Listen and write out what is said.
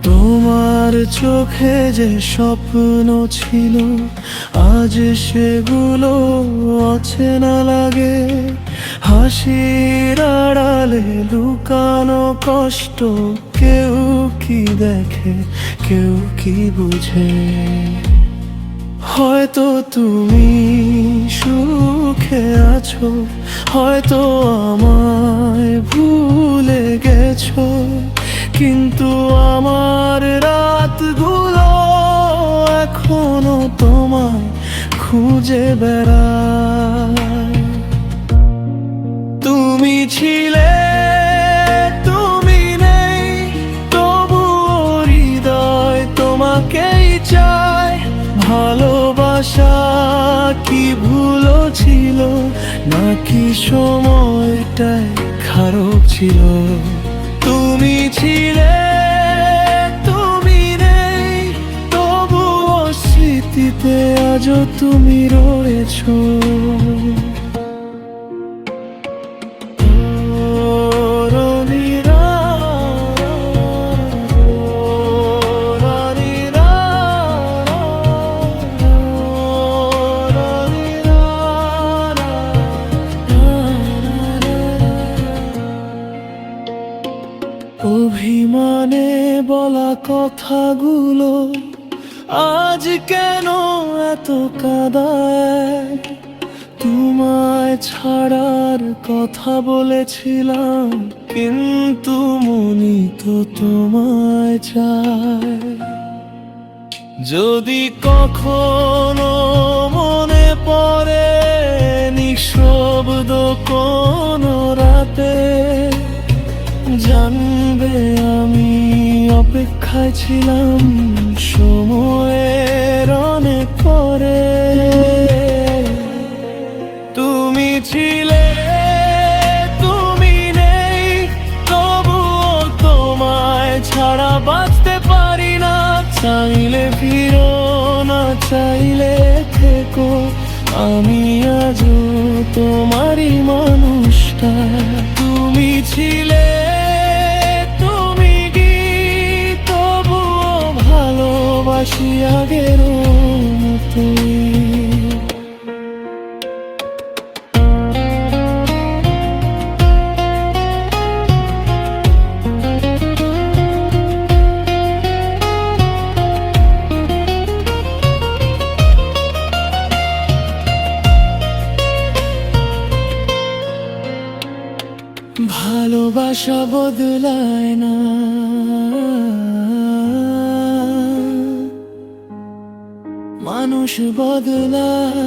তোমার চোখে যে স্বপ্ন ছিল আজ সেগুলো অচেনা লাগে। হাসির আড়ালে লুকানো কষ্ট কেউ কি দেখে, কেউ কি বুঝে। হয়তো তুমি সুখে আছো, হয়তো আমায় ভুলে গেছো, কিন্তু আমার রাতগুলো এখনো তোমায় খুঁজে বেড়ায়। তুমি ছিলে, তুমি নেই, তবুও হৃদয় তোমাকেই চায়। ভালোবাসা কি ভুলো ছিল, নাকি সময়টাই খারাপ ছিল? তুমি ছিলে, তুমি নেই, তবুও স্মৃতিতে আজও তুমি রয়েছো। অভিমানে বলা কথাগুলো আজ কেন এত কাঁদায়? তোমায় ছাড়ার কথা বলেছিলাম, কিন্তু মনি তো তোমায় চায়। যদি কখনো মনে পড়ে নিঃশব্দ কোনো রাতে, জানবে আমি অপেক্ষায় ছিলাম সময়ের অনেক পরে। তুমি ছিলে, তুমি নেই, তবুও তোমায় ছাড়া বাঁচতে পারি না। চাইলে ফিরো না, চাইলে থেকো, আমি আজও তোমারই মানুষটা। তুমি ছিলে, তুমি কি, তবুও ভালোবাসি আগের মতোই। ভালোবাসা বদলায় না, মানুষ বদলায়।